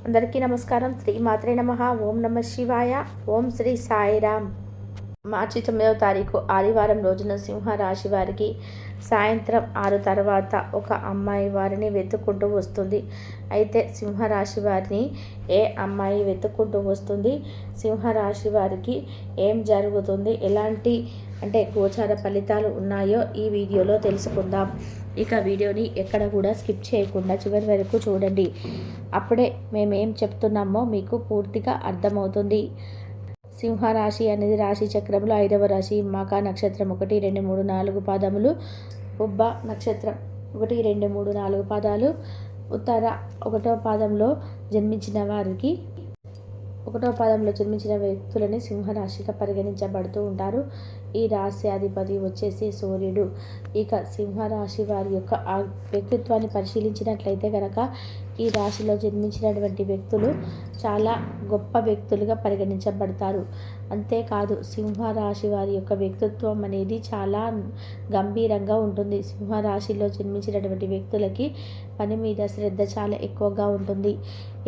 అందరికీ నమస్కారం. శ్రీ మాత్రే నమః. ఓం నమ శివాయ. ఓం శ్రీ సాయిరామ్. మార్చి 9వ తారీఖు ఆదివారం రోజున సింహరాశి వారికి సాయంత్రం 6 తర్వాత ఒక అమ్మాయి వారిని వెతుక్కుంటూ వస్తుంది. అయితే సింహరాశి వారిని ఏ అమ్మాయి వెతుక్కుంటూ వస్తుంది, సింహరాశి వారికి ఏం జరుగుతుంది, ఎలాంటి గోచార ఫలితాలు ఉన్నాయో ఈ వీడియోలో తెలుసుకుందాం. ఇక వీడియోని ఎక్కడ కూడా స్కిప్ చేయకుండా చివరి వరకు చూడండి. అప్పుడే మేమేం చెప్తున్నామో మీకు పూర్తిగా అర్థమవుతుంది. సింహరాశి అనేది రాశి చక్రంలో 5వ రాశి. మఖ నక్షత్రం 1, 2, 3, 4 పాదములు, పుబ్బ నక్షత్రం 1, 2, 3, 4 పాదాలు, ఉత్తర 1వ పాదంలో జన్మించిన వారికి 1వ పాదంలో జన్మించిన వ్యక్తులని సింహరాశిగా పరిగణించబడుతూ ఉంటారు. ఈ రాశి అధిపతి వచ్చేసి సూర్యుడు. ఇక సింహరాశి వారి యొక్క ఆ వ్యక్తిత్వాన్ని పరిశీలించినట్లయితే కనుక ఈ రాశిలో జన్మించినటువంటి వ్యక్తులు చాలా గొప్ప వ్యక్తులుగా పరిగణించబడతారు. అంతేకాదు సింహరాశి వారి యొక్క వ్యక్తిత్వం అనేది చాలా గంభీరంగా ఉంటుంది. సింహరాశిలో జన్మించినటువంటి వ్యక్తులకి పని మీద శ్రద్ధ చాలా ఎక్కువగా ఉంటుంది.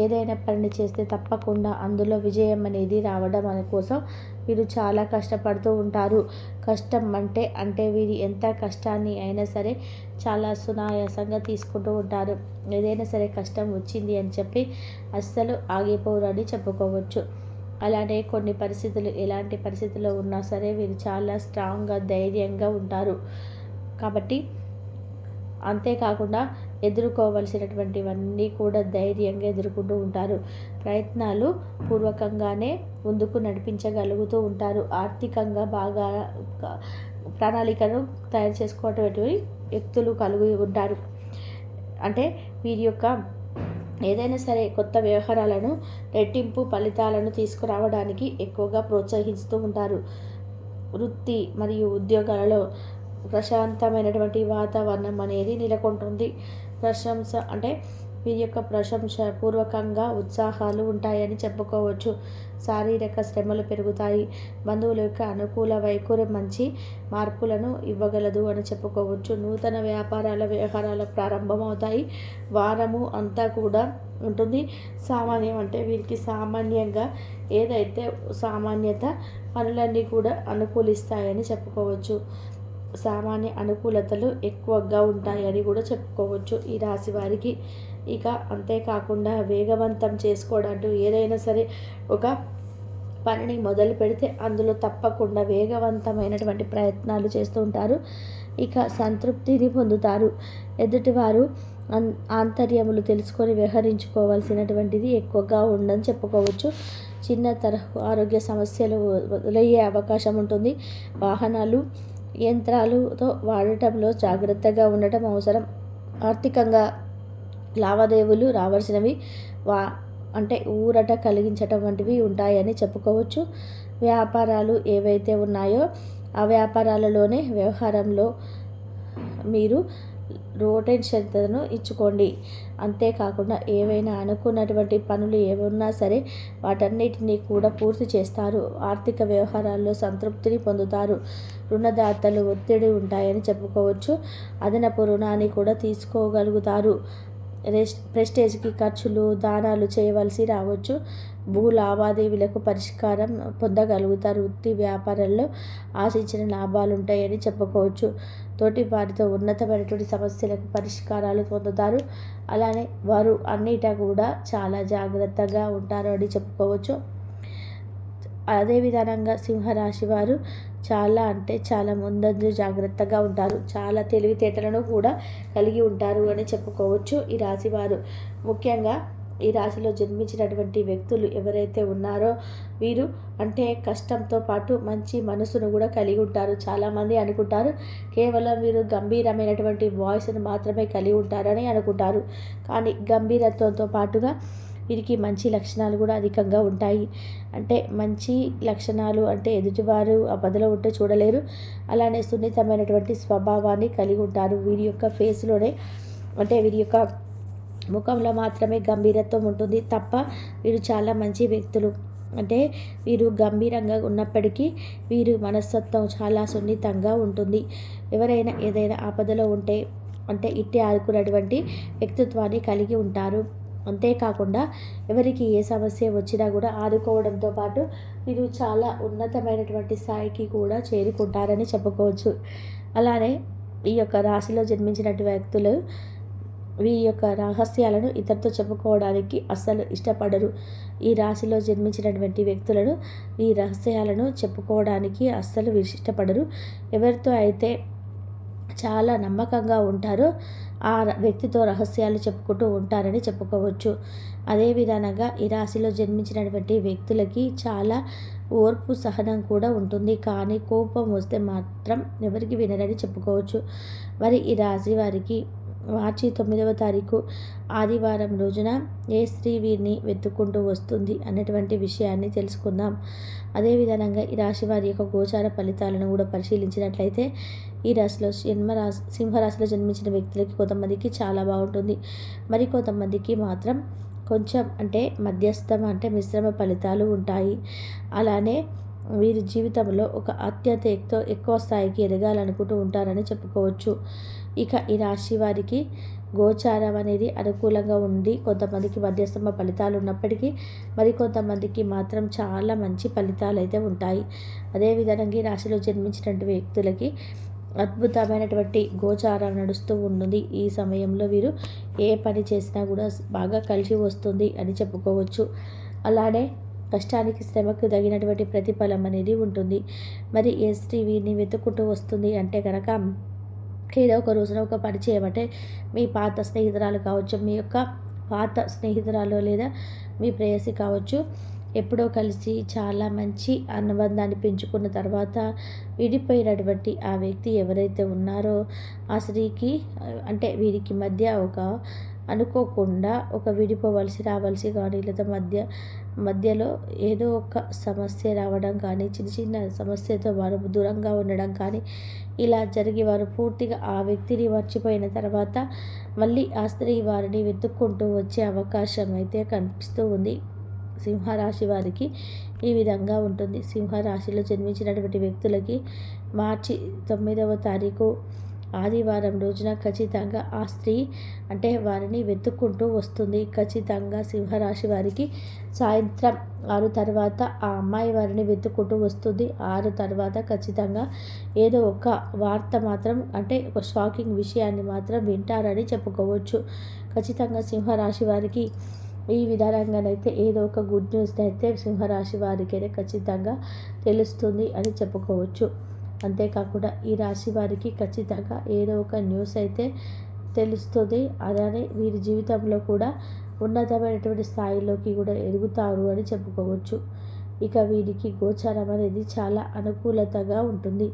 ఏదైనా పని చేస్తే తప్పకుండా అందులో విజయం అనేది రావడం కోసం వీరు చాలా కష్టపడుతూ ఉంటారు. కష్టం అంటే వీరు ఎంత కష్టాన్ని అయినా సరే చాలా సునాయాసంగా తీసుకుంటూ ఉంటారు. ఏదైనా సరే కష్టం వచ్చింది అని చెప్పి అస్సలు ఆగిపోరని చెప్పుకోవచ్చు. అలానే కొన్ని పరిస్థితులు ఎలాంటి పరిస్థితుల్లో ఉన్నా సరే వీరు చాలా స్ట్రాంగ్గా ధైర్యంగా ఉంటారు. కాబట్టి అంతేకాకుండా ఎదుర్కోవలసినటువంటివన్నీ కూడా ధైర్యంగా ఎదుర్కొంటూ ఉంటారు. ప్రయత్నాలు పూర్వకంగానే ముందుకు నడిపించగలుగుతూ ఉంటారు. ఆర్థికంగా బాగా ప్రణాళికను తయారు చేసుకోవటువంటి వ్యక్తులు కలిగి ఉంటారు. వీరి యొక్క ఏదైనా సరే కొత్త వ్యవహారాలను రెట్టింపు ఫలితాలను తీసుకురావడానికి ఎక్కువగా ప్రోత్సహిస్తూ ఉంటారు. వృత్తి మరియు ఉద్యోగాలలో ప్రశాంతమైనటువంటి వాతావరణం అనేది నెలకొంటుంది. వీరి యొక్క ప్రశంస పూర్వకంగా ఉత్సాహాలు ఉంటాయని చెప్పుకోవచ్చు. శారీరక శ్రమలు పెరుగుతాయి. బంధువుల యొక్క అనుకూల వైఖరి మంచి మార్పులను ఇవ్వగలదు అని చెప్పుకోవచ్చు. నూతన వ్యవహారాల ప్రారంభమవుతాయి. వారము అంతా కూడా ఉంటుంది. వీరికి సామాన్యంగా ఏదైతే సామాన్యత పనులన్నీ కూడా అనుకూలిస్తాయని చెప్పుకోవచ్చు. సామాన్య అనుకూలతలు ఎక్కువగా ఉంటాయని కూడా చెప్పుకోవచ్చు ఈ రాశి వారికి. ఇక అంతేకాకుండా వేగవంతం చేసుకోవడానికి ఏదైనా సరే ఒక పనిని మొదలు పెడితే అందులో తప్పకుండా వేగవంతమైనటువంటి ప్రయత్నాలు చేస్తూ ఉంటారు. ఇక సంతృప్తిని పొందుతారు. ఎదుటివారు ఆంతర్యములు తెలుసుకొని వ్యవహరించుకోవాల్సినటువంటిది ఎక్కువగా ఉందని చెప్పుకోవచ్చు. చిన్న తరహా ఆరోగ్య సమస్యలు మొదలయ్యే అవకాశం ఉంటుంది. వాహనాలు యంత్రాలతో వాడటంలో జాగ్రత్తగా ఉండటం అవసరం. ఆర్థికంగా లావాదేవీలు రావాల్సినవి ఊరట కలిగించటం వంటివి ఉంటాయని చెప్పుకోవచ్చు. వ్యాపారాలు ఏవైతే ఉన్నాయో ఆ వ్యాపారాలలోనే వ్యవహారంలో మీరు రోటేషన్ను ఇచ్చుకోండి. అంతేకాకుండా ఏవైనా అనుకున్నటువంటి పనులు ఏమున్నా సరే వాటన్నిటినీ కూడా పూర్తి చేస్తారు. ఆర్థిక వ్యవహారాల్లో సంతృప్తిని పొందుతారు. రుణదాతలు ఒత్తిడి ఉంటాయని చెప్పుకోవచ్చు. అదనపు రుణాన్ని కూడా తీసుకోగలుగుతారు. ప్రెస్టేజ్కి ఖర్చులు దానాలు చేయవలసి రావచ్చు. భూ లావాదేవీలకు పరిష్కారం పొందగలుగుతారు. వృత్తి వ్యాపారంలో ఆశించిన లాభాలు ఉంటాయని చెప్పుకోవచ్చు. తోటి వారితో ఉన్నతమైనటువంటి సమస్యలకు పరిష్కారాలు పొందుతారు. అలానే వారు అన్నిటా కూడా చాలా జాగ్రత్తగా ఉంటారు అని చెప్పుకోవచ్చు. అదే విధానంగా సింహరాశి వారు చాలా ముందంజు జాగ్రత్తగా ఉంటారు. చాలా తెలివితేటలను కూడా కలిగి ఉంటారు అని చెప్పుకోవచ్చు ఈ రాశి వారు. ముఖ్యంగా ఈ రాశిలో జన్మించినటువంటి వ్యక్తులు ఎవరైతే ఉన్నారో వీరు కష్టంతో పాటు మంచి మనసును కూడా కలిగి ఉంటారు. చాలామంది అనుకుంటారు కేవలం వీరు గంభీరమైనటువంటి వాయిస్ను మాత్రమే కలిగి ఉంటారని అనుకుంటారు. కానీ గంభీరత్వంతో పాటుగా వీరికి మంచి లక్షణాలు కూడా అధికంగా ఉంటాయి. మంచి లక్షణాలు ఎదుటివారు ఆపదలో ఉంటే చూడలేరు. అలానే సున్నితమైనటువంటి స్వభావాన్ని కలిగి ఉంటారు. వీరి యొక్క ఫేస్లోనే వీరి యొక్క ముఖంలో మాత్రమే గంభీరత్వం ఉంటుంది తప్ప వీరు చాలా మంచి వ్యక్తులు. వీరు గంభీరంగా ఉన్నప్పటికీ వీరు మనస్తత్వం చాలా సున్నితంగా ఉంటుంది. ఎవరైనా ఏదైనా ఆపదలో ఉంటే ఇట్టే ఆదుకున్నటువంటి వ్యక్తిత్వాన్ని కలిగి ఉంటారు. అంతేకాకుండా ఎవరికి ఏ సమస్య వచ్చినా కూడా ఆదుకోవడంతో పాటు మీరు చాలా ఉన్నతమైనటువంటి స్థాయికి కూడా చేరుకుంటారని చెప్పుకోవచ్చు. అలానే ఈ యొక్క రాశిలో జన్మించినటువంటి వ్యక్తులు వీరి యొక్క రహస్యాలను ఇతరులతో చెప్పుకోవడానికి అస్సలు ఇష్టపడరు. ఈ రాశిలో జన్మించినటువంటి వ్యక్తులను ఈ రహస్యాలను చెప్పుకోవడానికి అస్సలు ఇష్టపడరు. ఎవరితో అయితే చాలా నమ్మకంగా ఉంటారో ఆ వ్యక్తితో రహస్యాలు చెప్పుకుంటూ ఉంటారని చెప్పుకోవచ్చు. అదే విధానంగా ఈ రాశిలో జన్మించినటువంటి వ్యక్తులకి చాలా ఓర్పు సహనం కూడా ఉంటుంది. కానీ కోపం వస్తే మాత్రం ఎవరికి వినరని చెప్పుకోవచ్చు. మరి ఈ రాశి వారికి మార్చి 9వ తారీఖు ఆదివారం రోజున ఏ స్త్రీ వీరిని వెతుక్కుంటూ వస్తుంది అన్నటువంటి విషయాన్ని తెలుసుకుందాం. అదేవిధంగా ఈ రాశి వారి యొక్క గోచార ఫలితాలను కూడా పరిశీలించినట్లయితే ఈ రాశిలో సింహరాశిలో జన్మించిన వ్యక్తులకి కొంతమందికి చాలా బాగుంటుంది. మరి కొంతమందికి మాత్రం కొంచెం మధ్యస్థం మిశ్రమ ఫలితాలు ఉంటాయి. అలానే వీరి జీవితంలో ఒక అత్యంత ఎక్కువ స్థాయికి ఎదగాలనుకుంటూ ఉంటారని చెప్పుకోవచ్చు. ఇక ఈ రాశి వారికి గోచారం అనేది అనుకూలంగా ఉండి కొంతమందికి మధ్యస్థమ ఫలితాలు ఉన్నప్పటికీ మరికొంతమందికి మాత్రం చాలా మంచి ఫలితాలు అయితే ఉంటాయి. అదేవిధంగా ఈ రాశిలో జన్మించినటువంటి వ్యక్తులకి అద్భుతమైనటువంటి గోచారం నడుస్తూ ఉంటుంది. ఈ సమయంలో వీరు ఏ పని చేసినా కూడా బాగా కలిసి వస్తుంది అని చెప్పుకోవచ్చు. అలానే కష్టానికి శ్రమకు తగినటువంటి ప్రతిఫలం అనేది ఉంటుంది. మరి ఏ స్త్రీ వీరిని వెతుక్కుంటూ వస్తుంది అంటే కనుక ఏదో ఒక రోజున ఒక పని చేయమంటే మీ పాత స్నేహితురాలు కావచ్చు, మీ యొక్క పాత స్నేహితురాలు లేదా మీ ప్రేయసి కావచ్చు, ఎప్పుడో కలిసి చాలా మంచి అనుబంధాన్ని పెంచుకున్న తర్వాత విడిపోయినటువంటి ఆ వ్యక్తి ఎవరైతే ఉన్నారో ఆ స్త్రీకి వీరికి మధ్య ఒక అనుకోకుండా ఒక రావాల్సి కానీ లేదా మధ్యలో ఏదో ఒక సమస్య రావడం కానీ చిన్న చిన్న సమస్యతో వారు దూరంగా ఉండడం కానీ ఇలా జరిగి వారు పూర్తిగా ఆ వ్యక్తిని మర్చిపోయిన తర్వాత మళ్ళీ ఆ స్త్రీ వారిని వెతుక్కుంటూ వచ్చే అవకాశం అయితే కనిపిస్తూ ఉంది. సింహరాశి వారికి ఈ విధంగా ఉంటుంది. సింహరాశిలో జన్మించినటువంటి వ్యక్తులకి మార్చి 9వ తారీఖు ఆదివారం రోజున ఖచ్చితంగా ఆ స్త్రీ వారిని వెతుక్కుంటూ వస్తుంది. ఖచ్చితంగా సింహరాశి వారికి సాయంత్రం 6 తర్వాత ఆ అమ్మాయి వారిని వెతుక్కుంటూ వస్తుంది. 6 తర్వాత ఖచ్చితంగా ఏదో ఒక వార్త మాత్రం ఒక షాకింగ్ విషయాన్ని మాత్రం వింటారని చెప్పుకోవచ్చు. ఖచ్చితంగా సింహరాశి వారికి ఈ విధానంగానైతే ఏదో ఒక గుడ్ న్యూస్ అయితే సింహరాశి వారికైతే ఖచ్చితంగా తెలుస్తుంది అని చెప్పుకోవచ్చు. అంతేకాకుండా ఈ రాశి వారికి ఖచ్చితంగా ఏదో ఒక న్యూస్ అయితే తెలుస్తుంది. అలానే వీరి జీవితంలో కూడా ఉన్నతమైనటువంటి స్థాయిలోకి కూడా ఎదుగుతారు అని చెప్పుకోవచ్చు. ఇక వీరికి గోచారం అనేది చాలా అనుకూలతగా ఉంటుంది.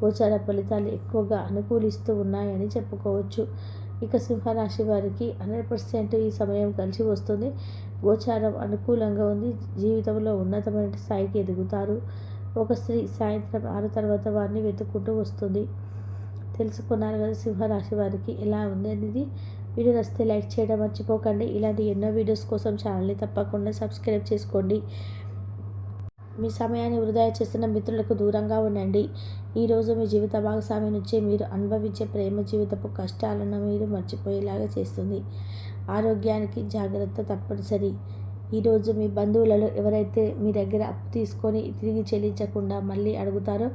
గోచార ఫలితాలు ఎక్కువగా అనుకూలిస్తూ ఉన్నాయని చెప్పుకోవచ్చు. ఇక సింహరాశి వారికి 100% ఈ సమయం కలిసి వస్తుంది. గోచారం అనుకూలంగా ఉంది. జీవితంలో ఉన్నతమైన స్థాయికి ఎదుగుతారు. ఒక స్త్రీ సాయంత్రం 6 తర్వాత వారిని వెతుక్కుంటూ వస్తుంది. తెలుసుకున్నారు కదా సింహరాశి వారికి ఎలా ఉంది అనేది. వీడియో నచ్చితే లైక్ చేయడం మర్చిపోకండి. ఇలాంటి ఎన్నో వీడియోస్ కోసం ఛానల్ని తప్పకుండా సబ్స్క్రైబ్ చేసుకోండి. మీ సమయాన్ని వృధా చేస్తున్న మిత్రులకు దూరంగా ఉండండి. ఈరోజు మీ జీవిత భాగస్వామి నుంచి మీరు అనుభవించే ప్రేమ జీవితపు కష్టాలను మీరు మర్చిపోయేలాగా చేస్తుంది. ఆరోగ్యానికి జాగ్రత్త తప్పనిసరి. ఈరోజు మీ బంధువులలో ఎవరైతే మీ దగ్గర అప్పు తీసుకొని తిరిగి చెల్లించకుండా మళ్ళీ అడుగుతారో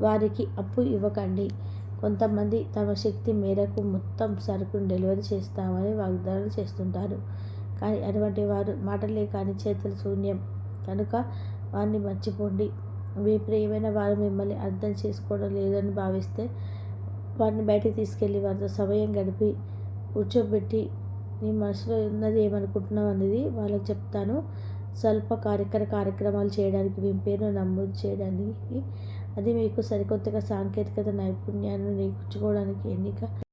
వారికి అప్పు ఇవ్వకండి. కొంతమంది తమ శక్తి మేరకు మొత్తం సరుకును డెలివరీ చేస్తామని వాగ్దానాలు చేస్తుంటారు. కానీ అటువంటి వారు మాటలే కానీ చేతులు శూన్యం. కనుక వారిని మర్చిపోండి. మీ ప్రియమైన వారు మిమ్మల్ని అర్థం చేసుకోవడం లేదని భావిస్తే వారిని బయటికి తీసుకెళ్ళి వారితో సమయం గడిపి కూర్చోబెట్టి నీ మనసులో ఉన్నది ఏమనుకుంటున్నావు అనేది వాళ్ళకి చెప్తాను. స్వల్ప కార్యక్రమాలు చేయడానికి మీ పేరును నమోదు చేయడానికి అది మీకు సరికొత్తగా సాంకేతికత నైపుణ్యాన్ని నేర్చుకోవడానికి ఎన్నిక